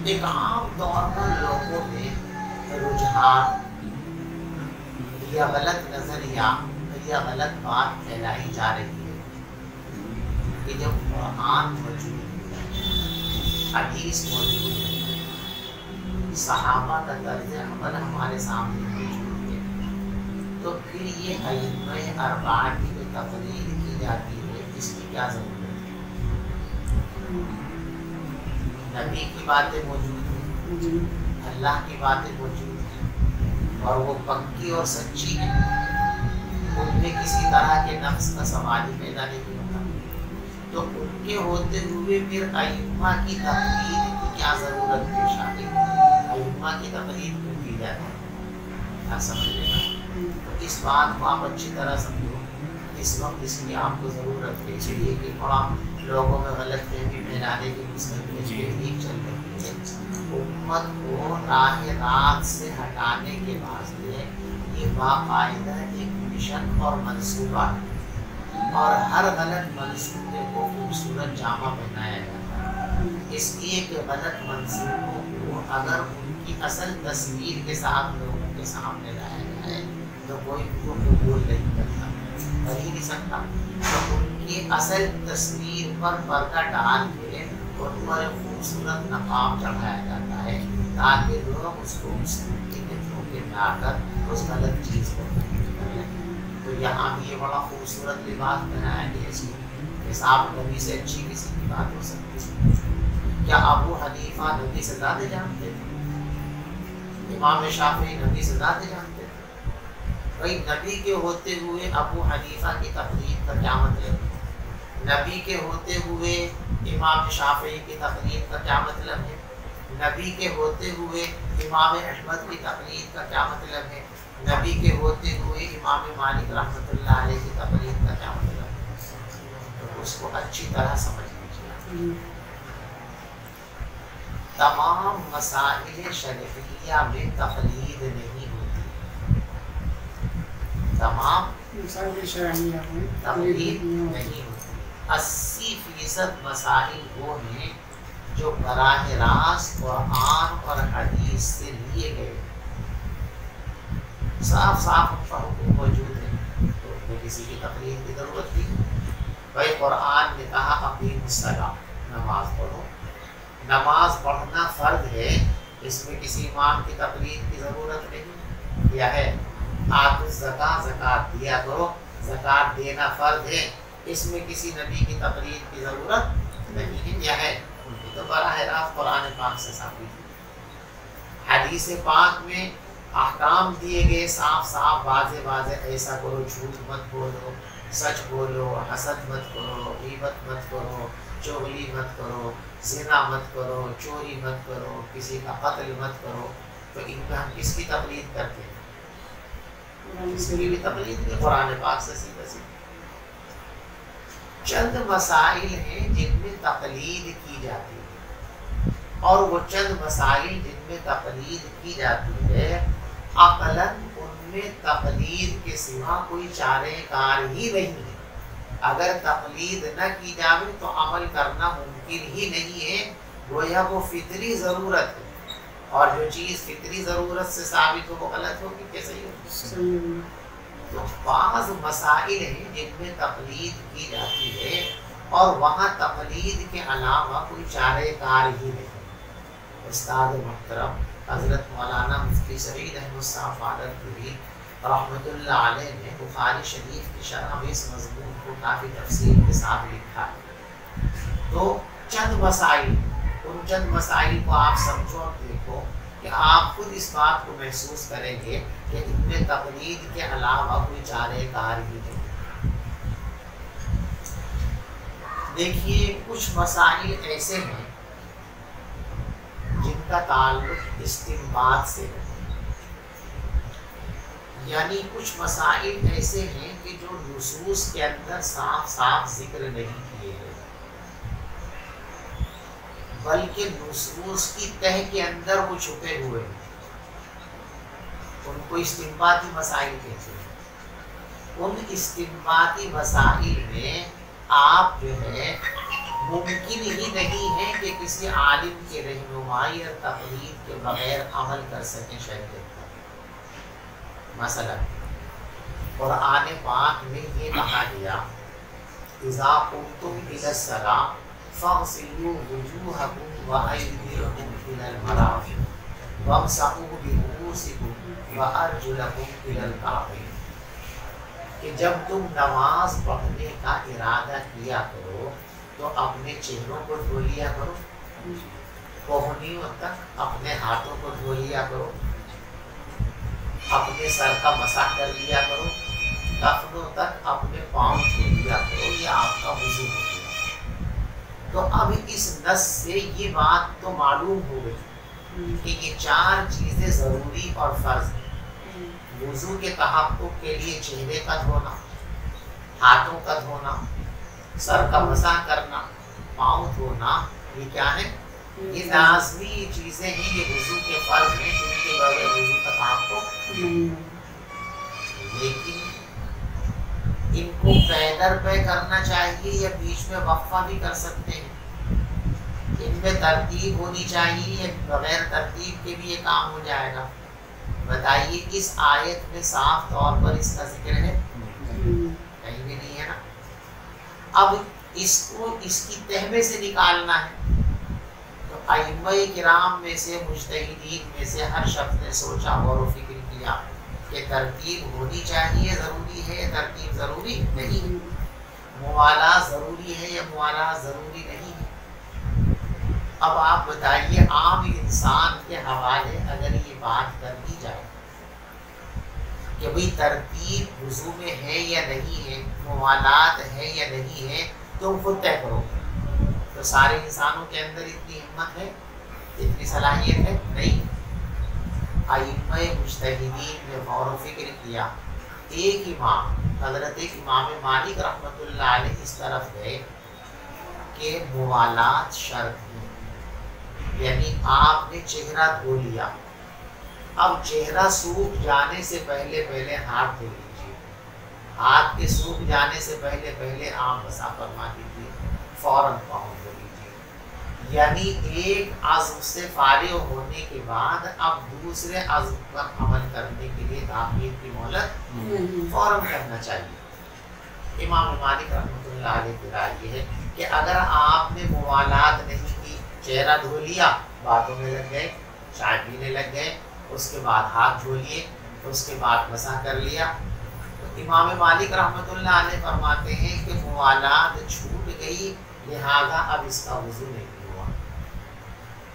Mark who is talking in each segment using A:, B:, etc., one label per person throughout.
A: ایک عام نارمل لوگوں میں رجحان یا غلط نظریہ یا غلط بات پھیلائی جا رہی ہے کہ جب قرآن موجود ہے، حدیث موجود ہے، صحابہ کا طرز عمل ہمارے سامنے موجود ہے، تو پھر یہ ائمہ اربعہ کی جو تقریر کی جاتی ہے اس کی کیا ضرورت ہے؟ نبی کی باتیں موجود ہیں، اللہ کی باتیں موجود ہیں اور وہ پکی اور سچی ہیں، ان میں کسی طرح کے نقص کا سوال ہی پیدا نہیں ہوتا، تو ان کے ہوتے ہوئے پھر ائمہ کی تقلید کی کیا ضرورت پیش آ گئی؟ ائمہ کی تقلید کیوں کی جاتی ہے؟ کیا سمجھ لینا؟ تو اس بات کو آپ اچھی طرح سمجھو، اس وقت اس کی آپ کو ضرورت ہے، اس لیے کہ تھوڑا لوگوں میں غلط فہمی پھیلانے کی تحریک چل رہی ہے، امت کو راہ راست سے ہٹانے کے واسطے یہ باقاعدہ ایک مشن اور منصوبہ ہے، اور ہر غلط منصوبے کو خوبصورت جامہ پہنایا جاتا ہے۔ اس ایک غلط منصوبوں کو اگر ان کی اصل تصویر کے ساتھ لوگوں کے سامنے لایا جائے تو کوئی ان کو قبول نہیں کرتا، کر ہی نہیں سکتا، تو ان کی اصل تصویر پر پردہ ڈال کے ان پر خوبصورت نقاب چڑھایا جاتا ہے تاکہ لوگ اس کو اس کے دھوکے میں آ کر اس غلط چیز کو کریں۔ تو یہاں بھی یہ بڑا خوبصورت لباس پہنایا گیا اس کو، صاحب نبی سے اچھی کسی کی بات ہو سکتی ہے؟ کیا ابو حنیفہ نبی سے زیادہ جانتے تھے؟ امام شافعی نبی سے زیادہ جانتے تھے؟ بھائی نبی کے ہوتے ہوئے ابو حنیفہ کی تقلید کا کیا مطلب ہے؟ نبی کے ہوتے ہوئے امام شافعی کی تقلید کا کیا مطلب ہے؟ نبی کے ہوتے ہوئے امام احمد کی تقلید کا کیا مطلب ہے؟ نبی کے ہوتے ہوئے امام مالک رحمۃ اللہ علیہ کی تقلید کا کیا مطلب ہے؟ تو اس کو اچھی طرح سمجھ لیجیے۔ تمام مسائل شرعیہ میں تقلید نہیں ہوتی، تمام مسائل شرعیہ میں تقلید نہیں ہوتی۔ 80% مسائل وہ ہیں جو براہ راست قرآن اور حدیث سے لیے گئے، صاف صاف ان کا حکم موجود ہے، تو ان میں کسی کی تقلید کی ضرورت نہیں۔ بھائی قرآن نے کہا اقیموا الصلاۃ، نماز پڑھو، نماز پڑھنا فرض ہے، اس میں کسی امام کی تقلید کی ضرورت نہیں، یا ہے؟ آتوا الزکاۃ، زکوٰۃ دیا کرو، زکوٰۃ دینا فرض ہے، اس میں کسی نبی کی تقلید کی ضرورت نہیں ہے، یا ہے؟ ان کی تو براہ راست قرآن پاک سے ثابت ہے۔ حدیث پاک میں احکام دیے گئے صاف صاف واضح واضح، ایسا کرو، جھوٹ مت بولو، سچ بولو، حسد مت کرو، غیبت مت کرو، چغلی مت کرو، زنا مت کرو، چوری مت کرو، کسی کا قتل مت کرو، تو ان میں ہم کس کی تقلید کرتے ہیں؟ اس کی بھی تقلید نہیں، قرآن پاک سے سیدھا سیدھا۔ چند مسائل ہیں جن میں تقلید کی جاتی ہے، اور وہ چند مسائل جن میں تقلید کی جاتی ہے عقلاً ان میں تقلید کے سوا کوئی چارہ کار ہی نہیں ہے۔ اگر تقلید نہ کی جائے تو عمل کرنا ممکن ہی نہیں ہے، گویا وہ فطری ضرورت ہے، اور جو چیز فطری ضرورت سے ثابت ہو وہ غلط ہوگی کہ صحیح ہوگی؟ تو بعض مسائل ہیں جن میں تقلید کی جاتی ہے اور وہاں تقلید کے علاوہ کوئی چارہ کار ہی نہیں۔ استاد محترم حضرت مولانا مفتی سعید احمد صاحب فاروقی رحمۃ اللہ علیہ نے بخاری شریف کی شرح میں اس مضمون کو کافی تفصیل کے ساتھ لکھا ہے۔ تو چند مسائل، ان چند مسائل کو آپ سمجھو اور دیکھو کہ آپ خود اس بات کو محسوس کریں گے کہ ان میں تقلید کے علاوہ کوئی چارہ کار ہی نہیں۔ دیکھیے کچھ مسائل ایسے ہیں جن کا تعلق استنباط سے ہے، یعنی کچھ مسائل ایسے ہیں کہ جو نصوص کے اندر صاف صاف ذکر نہیں کیے گئے، بلکہ نصوص کی تہ کے اندر وہ چھپے ہوئے ہیں، ان کو استنباطی مسائل کہتے ہیں۔ ان استنباطی مسائل میں آپ جو ہے ممکن ہی نہیں ہے کہ کسی عالم کے رہنمائی اور تقلید کے بغیر عمل کر سکیں شریعت پر۔ مثلا قرآن پاک میں یہ کہا گیا اذا قمتم الى الصلاۃ فاغسلوا وجوہکم وایدیکم الى المرافق وامسحوا برؤوسکم وارجلکم الى الکعبین، کہ جب تم نماز پڑھنے کا ارادہ کیا کرو تو اپنے چہروں کو دھو لیا کرو، کوہنیوں تک اپنے ہاتھوں کو دھو لیا کرو، اپنے سر کا مسح کر لیا کرو، ٹخنوں تک اپنے پاؤں دھو لیا کرو، یہ آپ کا وضو ہو گیا۔ تو اب اس نص سے یہ بات تو معلوم ہو گئی کہ یہ چار چیزیں ضروری اور فرض ہیں۔ وضو کے تحقق کے لیے چہرے کا دھونا، ہاتھوں کا دھونا، سر کا مسح کرنا، پاؤں دھونا، یہ کیا ہے؟ یہ لازمی چیزیں ہیں، یہ وضو کے فرض ہیں جن کے بغیر وضو کا تحقق نہیں۔ لیکن ان کو پے در پے کرنا چاہیے یا بیچ میں وقفہ بھی کر سکتے ہیں؟ ان میں ترتیب ہونی چاہیے یا بغیر ترتیب کے بھی یہ کام ہو جائے گا؟ بتائیے، اس آیت میں صاف طور پر اس کا ذکر ہے؟ کہیں بھی نہیں ہے نا۔ اب اس کو اس کی تہ میں سے نکالنا ہے، تو ائمہ کرام میں سے، مجتہدین میں سے ہر شخص نے سوچا غور و فکر کیا کہ ترتیب ہونی چاہیے، ضروری ہے، ترتیب ضروری نہیں، موالات ضروری ہے یا موالات ضروری نہیں ہے۔ اب آپ بتائیے، عام انسان کے حوالے اگر یہ بات کر دی جائے کہ بھئی ترتیب وضو میں ہے یا نہیں ہے، موالات ہے یا نہیں ہے، تم خود طے کرو، تو سارے انسانوں کے اندر اتنی ہمت ہے، اتنی صلاحیت ہے؟ نہیں۔ ائمہ مجتہدین نے غور و فکر کیا، ایک امام حضرت امام مالک رحمۃ اللہ علیہ اس طرف گئے کہ موالات شرط ہے، یعنی آپ نے چہرہ دھو لیا، اب چہرہ سوکھ جانے سے پہلے ہاتھ دھو لیجیے، ہاتھ کے سوکھ جانے سے پہلے آپ مسح فرما دیجیے، فوراً پاؤں دھو لیجیے، یعنی ایک عزم سے فارغ ہونے کے بعد اب دوسرے عزم پر عمل کرنے کے لیے تاخیر کی مہلت فوراً کرنا چاہیے۔ امام مالک رحمۃ اللہ علیہ کی رائے یہ ہے کہ اگر آپ نے موالات نہیں کی، چہرہ دھو لیا، باتوں میں لگ گئے، چائے پینے لگ گئے، اس کے بعد ہاتھ دھو لیے، اس کے بعد مسح کر لیا، تو امام مالک رحمۃ اللہ علیہ فرماتے ہیں کہ موالات چھوٹ گئی، لہذا اب اس کا وضو نہیں ہوا۔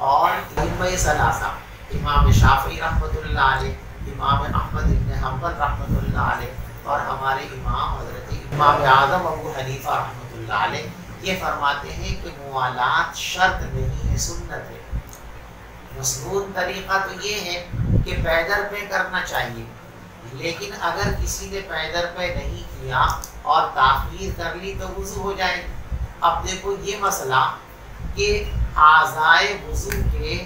A: اور ائمہ ثلاثہ، امام شافعی رحمۃ اللہ علیہ، امام احمد بن حنبل رحمۃ اللہ علیہ، اور ہمارے امام حضرت امام اعظم ابو حنیفہ رحمۃ اللہ علیہ، یہ فرماتے ہیں کہ موالات شرط نہیں ہے، سنت ہے۔ مسنون طریقہ تو یہ ہے کہ پے در پے کرنا چاہیے، لیکن اگر کسی نے پے در پے نہیں کیا اور تاخیر کر لی تو وضو ہو جائے گی۔ اب دیکھو یہ مسئلہ کہ اعضائے وضو کے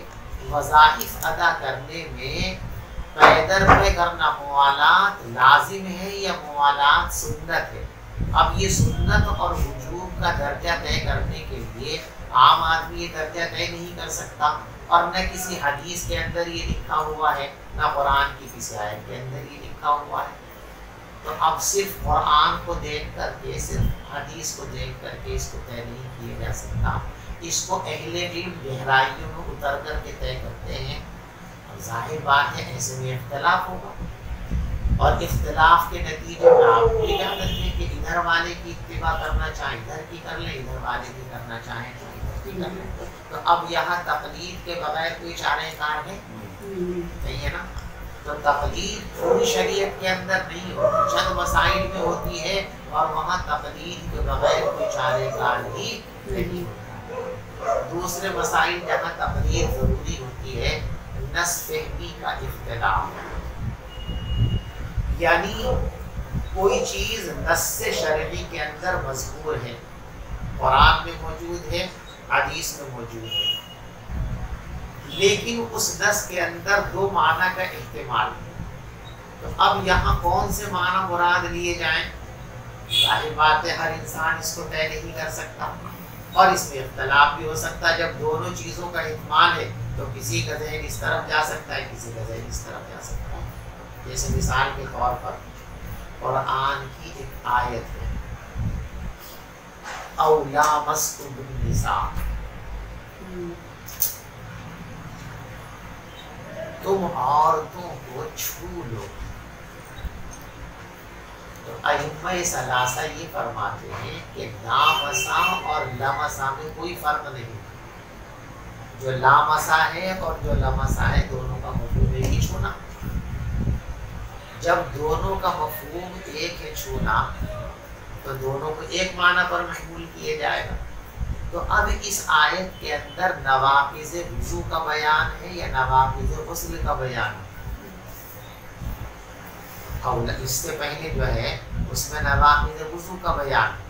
A: وظائف ادا کرنے میں پے در پے کرنا موالات لازم ہے یا موالات سنت ہے؟ اب یہ سنت اور وجوب کا درجہ طے کرنے کے لیے عام آدمی یہ درجہ طے نہیں کر سکتا، اور نہ کسی حدیث کے اندر یہ لکھا ہوا ہے، نہ قرآن کی کسی آیت کے اندر یہ لکھا ہوا ہے۔ تو اب صرف قرآن کو دیکھ کر کے، صرف حدیث کو دیکھ کر کے اس کو طے نہیں کیا جا سکتا، اس کو اہل علم گہرائیوں میں اتر کر کے طے کرتے ہیں۔ اور ظاہر بات ہے ایسے میں اختلاف ہوگا، اور اختلاف کے نتیجے میں آپ کو یاد رکھیں کہ ادھر والے کی اتباع کرنا چاہیں ادھر کی کر لیں، ادھر والے کی کرنا چاہیں تو ادھر کی کر لیں۔ تو اب یہاں تقلید کے بغیر کوئی چارہ کار ہے نہیں ہے نا۔ تو تقلید پوری شریعت کے اندر نہیں ہوتی، چند مسائل میں ہوتی ہے، اور وہاں تقلید کے بغیر کوئی چارہ کار ہی نہیں ہوتا۔ دوسرے مسائل جہاں تقلید ضروری ہوتی ہے، نص فہمی کا اختلاف، یعنی کوئی چیز نص شرعی کے اندر مذکور ہے، قرآن میں موجود ہے، حدیث میں موجود ہے، لیکن اس نص کے اندر دو معنی کا احتمال ہے، تو اب یہاں کون سے معنی مراد لیے جائیں؟ ظاہر بات ہے ہر انسان اس کو طے نہیں کر سکتا، اور اس میں اختلاف بھی ہو سکتا ہے. جب دونوں چیزوں کا احتمال ہے تو کسی کا ذہن اس طرف جا سکتا ہے, کسی کا ذہن اس طرف جا سکتا ہے. جیسے مثال کے طور پر قرآن کی ایک آیت ہے او لامستم النساء, تم عورتوں کو چھو لو. تو ائمہ ثلاثہ یہ فرماتے ہیں کہ لامسا اور لمسا میں کوئی فرق نہیں. جو لامسا ہے اور جو لمسا ہے دونوں کا مفہوم ایک ہی چھونا. جب دونوں کا مفہوم ایک ہے چھونا تو دونوں کو ایک معنی پر محمول کیا جائے گا. تو اب اس آیت کے اندر نواقض وضو کا بیان ہے یا نواقض غسل کا بیان ہے؟ اور اس سے پہلے جو ہے اس میں نواقض وضو کا بیان ہے.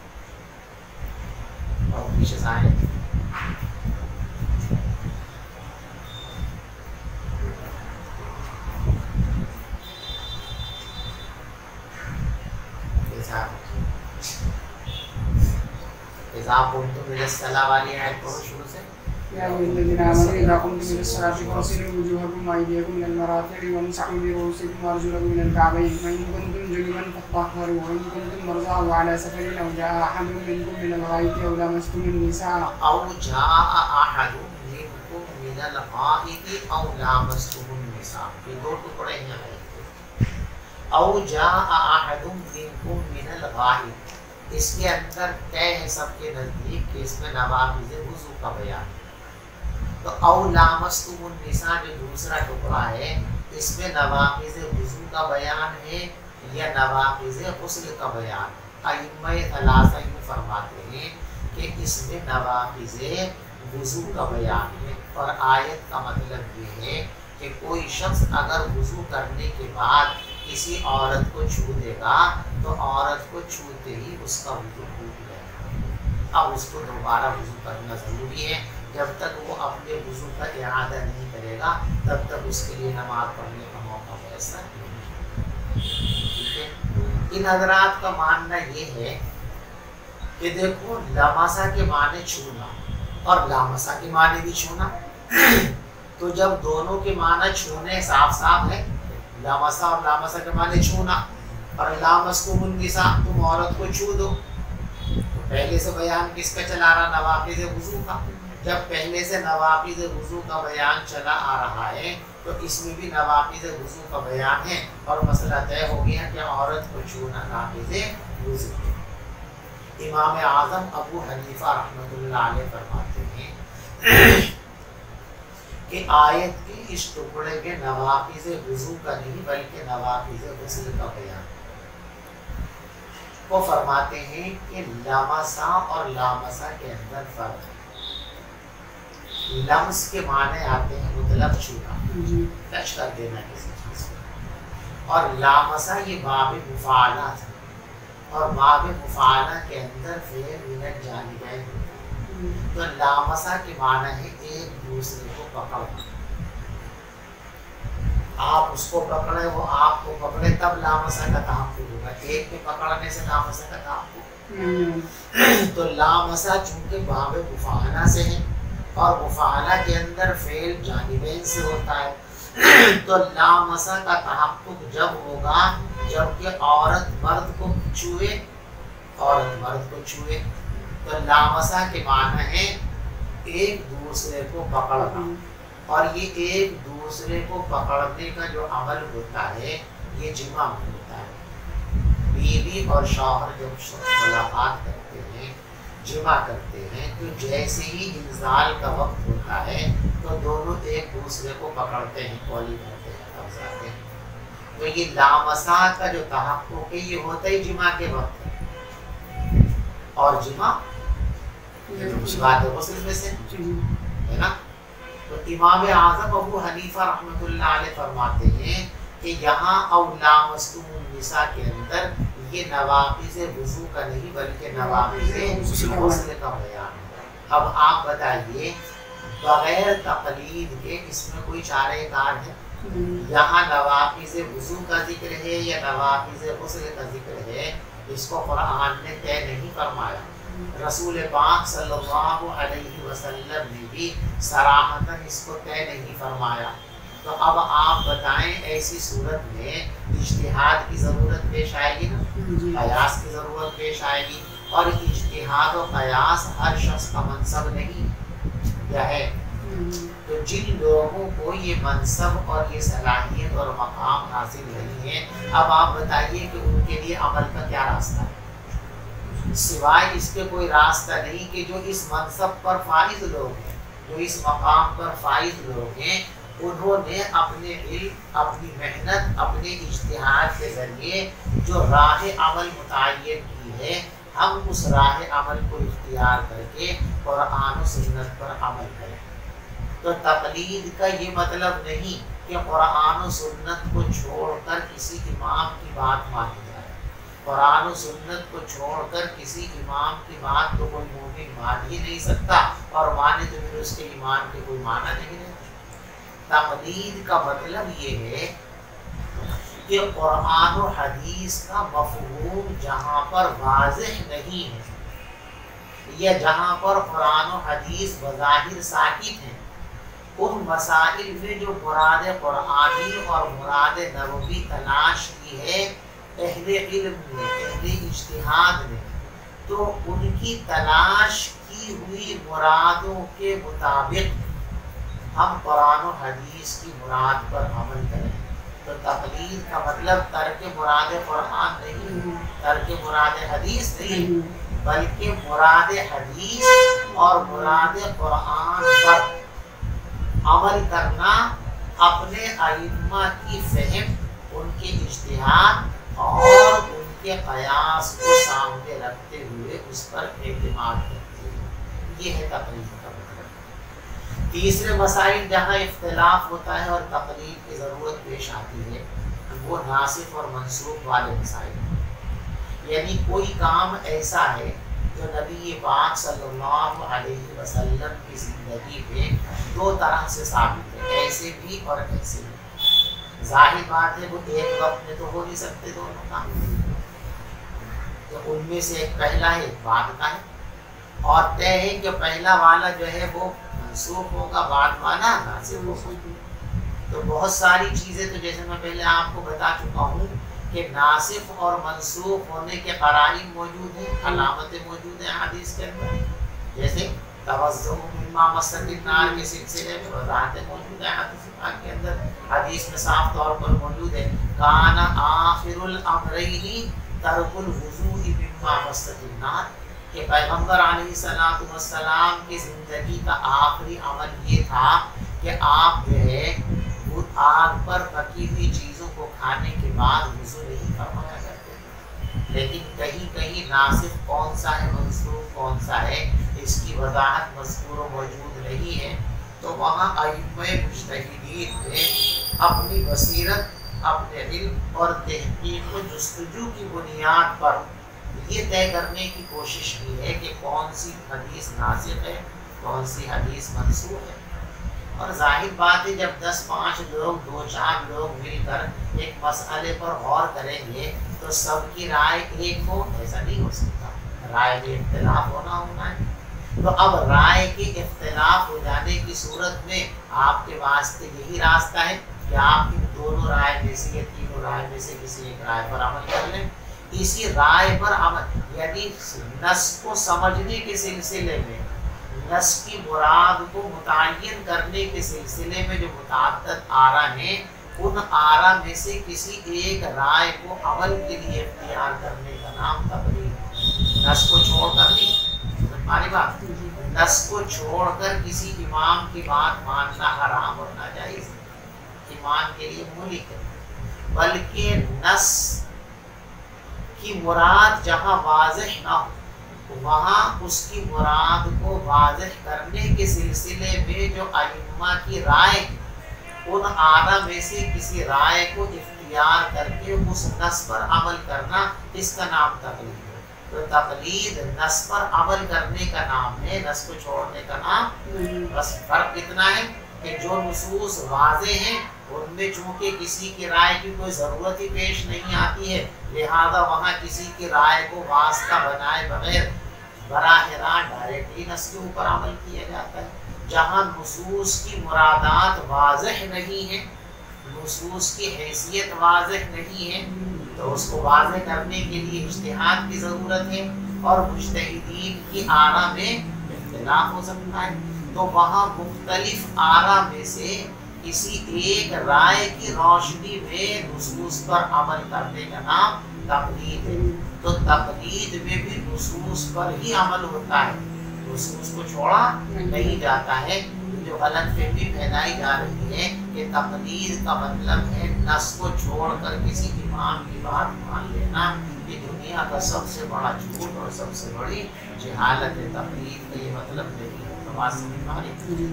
A: اور پیچھے سے آئے اذا قمتم الى الصلاة والی آیت پڑھو شروع سے.
B: يا أيها الذين آمنوا إذا قمتم إلى الصلاة فاغسلوا وجوهكم وأيديكم إلى المرافق وامسحوا برؤوسكم وأرجلكم إلى الكعبين وإن كنتم جنبا فاطهروا وإن كنتم مرضى أو على سفر أو جاء أحد منكم من الغائط أو لامستم النساء
A: أو جاء أحد منكم من الغائط أو لامستم النساء. یہ دو ٹکڑے ہیں. او جاء أحد منكم من الغائط, اس کے اندر طے ہے سب کے نزدیک کہ اس میں نواقض وضو کا بیان ہے. تو او لامستم النساء جو دوسرا ٹکڑا ہے اس میں نواقض وضو کا بیان ہے یا نواقض غسل کا بیان ہے. ائمہ ثلاثہ یوں فرماتے ہیں کہ اس میں نواقض وضو کا بیان ہے. اور آیت کا مطلب یہ ہے کہ کوئی شخص اگر وضو کرنے کے بعد کسی عورت کو چھو دے گا تو عورت کو چھوتے ہی اس کا وضو ٹوٹ جائے گا. اب اس کو دوبارہ وضو کرنا ضروری ہے. جب تک وہ اپنے وضو کا اعادہ نہیں کرے گا تب تک اس کے لیے نماز پڑھنے کا موقع میسر نہیں. ٹھیک ہے. ان حضرات کا ماننا یہ ہے کہ دیکھو لامسا کے معنی چھونا اور لامسا کے معنی بھی چھونا. تو جب دونوں کے معنی چھونے صاف صاف ہے, لامسا اور لامسا کے معنی چھونا اور لامستم النساء تم عورت کو چھو دو, تو پہلے سے بیان کس کا چلا رہا؟ نواقض وضو کا. جب پہلے سے نواقض وضو کا بیان چلا آ رہا ہے تو اس میں بھی نواقض وضو کا بیان ہے اور مسئلہ طے ہو گیا کہ عورت کو چھونا ناقض وضو ہے. امام اعظم ابو حنیفہ رحمۃ اللہ علیہ فرماتے ہیں کہ آیت کے اس ٹکڑے کے نواقض وضو کا نہیں بلکہ نواقض غسل کا بیان. وہ فرماتے ہیں کہ لامسا اور لامسا کے اندر فرق ہے. لمس کے معنی آتے ہیں مطلق چھونا, ٹچ کر دینا کسی چیز کو, اور لامسا یہ باب مفاعلہ تھا اور باب مفاعلہ کے اندر فعل من الجانبین. تو لامسا کے معنی ہے ایک دوسرے کو پکڑنا. آپ اس کو پکڑے وہ آپ کو پکڑے تب لامسا کا تحفظ ہوگا. ایک کے پکڑنے سے لامسا کا تحفظ. تو لامسا چونکہ باب مفاعلہ سے ہے اور مفاعلہ کے اندر فعل جانبین سے ہوتا ہے تو لامسا کا تحقق جب ہوگا جب کہ عورت مرد کو چھوئے, عورت مرد کو چھوئے. تو لامسا کے معنی ہے ایک دوسرے کو پکڑنا, اور یہ ایک دوسرے کو پکڑنے کا جو عمل ہوتا ہے یہ جمع میں ہوتا ہے. بیوی اور شوہر جب ملاقات کرتے ہیں جمع کرتے ہیں تو جیسے ہی انزال کا وقت ہوتا ہے تو دونوں ایک دوسرے کو پکڑتے ہیں, کولی کرتے ہیں, لفظ آتے ہیں. تو یہ لامسا کا جو تحقق ہے یہ ہوتا ہی جمع کے وقت ہے, اور جمع غسل میں سے ہے نا. تو امام اعظم ابو حنیفہ رحمۃ اللہ علیہ فرماتے ہیں کہ یہاں او لامستم النساء کے اندر یہ نواقض وضو کا نہیں بلکہ نواقض غسل کا بیان ہے. اب آپ بتائیے بغیر تقلید کے اس میں کوئی چارہ کار ہے؟ یہاں نواقض وضو کا ذکر ہے یا نواقض غسل کا ذکر ہے, اس کو قرآن نے طے نہیں فرمایا. رسول پاک صلی اللہ علیہ وسلم نے بھی صراحتاً اس کو طے نہیں فرمایا۔ تو اب آپ بتائیں ایسی صورت میں اجتہاد کی ضرورت پیش آئے گی نا، قیاس کی ضرورت پیش آئے گی، اور اجتہاد و قیاس ہر شخص کا منصب نہیں کیا ہے۔ تو جن لوگوں کو یہ منصب اور یہ صلاحیت اور مقام حاصل نہیں ہے، اب آپ بتائیے کہ ان کے لیے عمل کا کیا راستہ ہے، سوائے اس کے کوئی راستہ نہیں کہ جو اس منصب پر فائز لوگ ہیں، جو اس مقام پر فائز لوگ ہیں، انہوں نے اپنے علم، اپنی محنت، اپنے اجتہاد کے ذریعے جو راہ عمل متعین کی ہے، ہم اس راہ عمل کو اختیار کر کے قرآن و سنت پر عمل کریں۔ تو تقلید کا یہ مطلب نہیں کہ قرآن و سنت کو چھوڑ کر کسی امام کی بات مانی جائے۔ قرآن و سنت کو چھوڑ کر کسی امام کی بات تو کوئی مومن مان ہی نہیں سکتا، اور مانے تو پھر اس کے ایمان کے کوئی معنی نہیں رہتا۔ تقلید کا مطلب یہ ہے کہ قرآن و حدیث کا مفہوم جہاں پر واضح نہیں ہے، یا جہاں پر قرآن و حدیث بظاہر ساکت ہیں، ان مسائل میں جو مراد قرآنی اور مراد نبوی تلاش کی ہے اہل علم نے، اہل اجتہاد نے، تو ان کی تلاش کی ہوئی مرادوں کے مطابق ہم قرآن و حدیث کی مراد پر عمل کریں۔ تو تقلید کا مطلب ترک مراد قرآن نہیں، ترک مراد حدیث نہیں، بلکہ مراد حدیث اور مراد قرآن پر عمل کرنا، اپنے ائمہ کی فہم، ان کے اجتہاد اور ان کے قیاس کو سامنے رکھتے ہوئے اس پر اعتماد کرتے ہوئے، یہ ہے تقلید کا مطلب۔ تیسرے مسائل جہاں اختلاف ہوتا ہے اور تقلید کی ضرورت پیش آتی ہے، وہ ناسخ اور منسوخ والے مسائل، یعنی کوئی کام ایسا ہے جو نبی پاک صلی اللہ علیہ وسلم کی زندگی میں دو طرح سے ثابت ہے، ایسے بھی اور ایسے بھی۔ ظاہر بات ہے وہ ایک وقت میں تو ہو نہیں سکتے دونوں کام، تو ان میں سے ایک پہلا ہے ایک بعد کا ہے، اور طے ہے کہ پہلا والا جو ہے وہ منسوخ ہوگا، بعد والا ناسخ ہوگا۔ تو بہت ساری چیزیں تو جیسے میں پہلے آپ کو بتا چکا ہوں کہ ناسخ اور منسوخ ہونے کے قرائن موجود ہیں، علامتیں موجود ہیں حدیث کے اندر، جیسے توضؤ مما مست النار کے سلسلے میں وضاحتیں موجود ہیں حدیث پاک کے اندر۔ حدیث میں صاف طور پر موجود ہے کان آخر الامرین ترک الوضوء مما مست النار، کہ پیغمبر علیہ السلام کی زندگی کا آخری عمل یہ تھا کہ آپ جو ہے وہ آگ پر پکی ہوئی چیزوں کو کھانے کے بعد وضو نہیں فرمایا کرتے تھے۔ لیکن کہیں کہیں ناسخ کون سا ہے، منسوخ کون سا ہے، اس کی وضاحت مذکور و موجود نہیں ہے، تو وہاں ائمہ مجتہدین نے اپنی بصیرت، اپنے علم اور تحقیق و جستجو کی بنیاد پر یہ طے کرنے کی کوشش کی ہے کہ کون سی حدیث ناسخ ہے، کون سی حدیث منسوخ ہے۔ اور ظاہر بات ہے جب 10-5 لوگ، 2-4 لوگ مل کر ایک مسئلے پر غور کریں گے تو سب کی رائے ایک ہو، ایسا نہیں ہو سکتا، رائے میں اختلاف ہونا ہے۔ تو اب رائے کے اختلاف ہو جانے کی صورت میں آپ کے واسطے یہی راستہ ہے کہ آپ ان دونوں رائے میں سے یا تینوں رائے میں سے کسی ایک رائے پر عمل کر لیں۔ اسی رائے پر عمل یعنی نص کو سمجھنے کے سلسلے میں، نص کی مراد کو متعین کرنے کے سلسلے میں جو متعدد آراء ہیں، ان آراء میں سے کسی ایک رائے کو عمل کے لیے اختیار کرنے کا نام تقلید۔ نص کو چھوڑ کر نہیں، ہماری بات، نص کو چھوڑ کر کسی امام کی بات ماننا حرام اور ناجائز، ایمان کے لیے مہلک ہے، بلکہ نص کی مراد جہاں واضح نہ ہو وہاں اس کی مراد کو واضح کرنے کے سلسلے میں جو ائمہ کی رائے ان آراء میں سے کسی رائے کو اختیار کر کے اس نص پر عمل کرنا، اس کا نام تقلید ہے۔ تو تقلید نص پر عمل کرنے کا نام ہے، نص کو چھوڑنے کا نام۔ بس فرق اتنا ہے کہ جو نصوص واضح ہیں ان میں چونکہ کسی کی رائے کی کوئی ضرورت ہی پیش نہیں آتی ہے، لہذا وہاں کسی کی رائے کو واسطہ بنائے بغیر براہ راست ڈائریکٹلی نص کے اوپر عمل کیا جاتا ہے۔ جہاں نصوص کی مرادات واضح نہیں ہیں، نصوص کی حیثیت واضح نہیں ہے، تو اس کو واضح کرنے کے لیے اجتہاد کی ضرورت ہے، اور مجتہدین کی آراء میں اختلاف ہو سکتا ہے، تو وہاں مختلف آراء میں سے کسی ایک رائے کی روشنی میں نصوص پر عمل کرنے کا نام تقلید ہے۔ تو تقلید میں بھی نصوص پر ہی عمل ہوتا ہے، نصوص کو چھوڑا نہیں جاتا ہے۔ جو غلط فہمی پھیلائی جا رہی ہے کہ تقلید کا مطلب ہے نص کو چھوڑ کر کسی امام کی بات مان لینا، یہ دنیا کا سب سے بڑا جھوٹ اور سب سے بڑی جہالت ہے۔ تقلید کا یہ مطلب نہیں ہے۔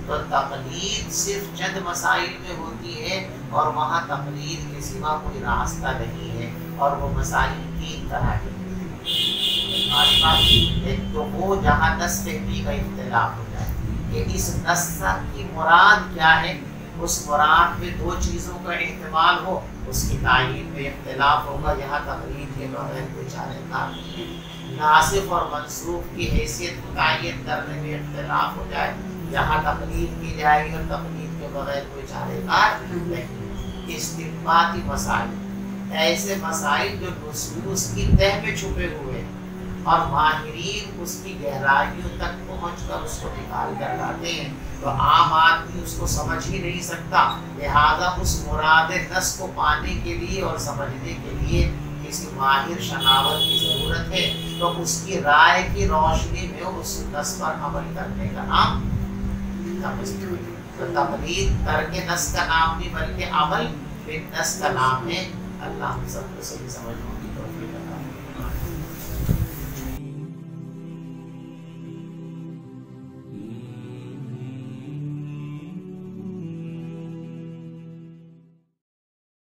A: تو تقلید صرف چند مسائل میں ہوتی ہے، اور وہاں تقلید کے سوا کوئی راستہ نہیں ہے، اور وہ مسائل تین طرح کے ہیں۔ ایک تو وہ جہاں نص فہمی کا اختلاف ہو جائے کہ اس نص کی مراد کیا ہے، اس مراد میں دو چیزوں کا احتمال ہو، اس کی تعین میں اختلاف ہوگا، یہاں تقلید کے بغیر کوئی چارہ کار نہیں ہے۔ ناسخ اور منسوخ کی حیثیت کو تعین کرنے میں اختلاف ہو جائے، جہاں تقلید کی جائے گی، اور تقلید کے بغیر کوئی چارہ کار نہیں۔ استنباطی مسائل، ایسے مسائل جو نصوص کی تہ میں چھپے ہوئے ہیں اور ماہرین اس کی گہرائیوں تک پہنچ کر اس کو نکال کر لاتے ہیں، تو عام آدمی اس کو سمجھ ہی نہیں سکتا، لہذا اس مراد نص کو پانے کے لیے اور سمجھنے کے لیے کسی ماہر شناور کی ضرورت ہے، تو اس کی رائے کی روشنی میں اس نص پر عمل کرنے کا نام تقلید۔ تو تقلید ترک نص کا نام نہیں بلکہ عمل بالنص کا نام ہے۔ اللہ ہم سب کو صحیح سمجھ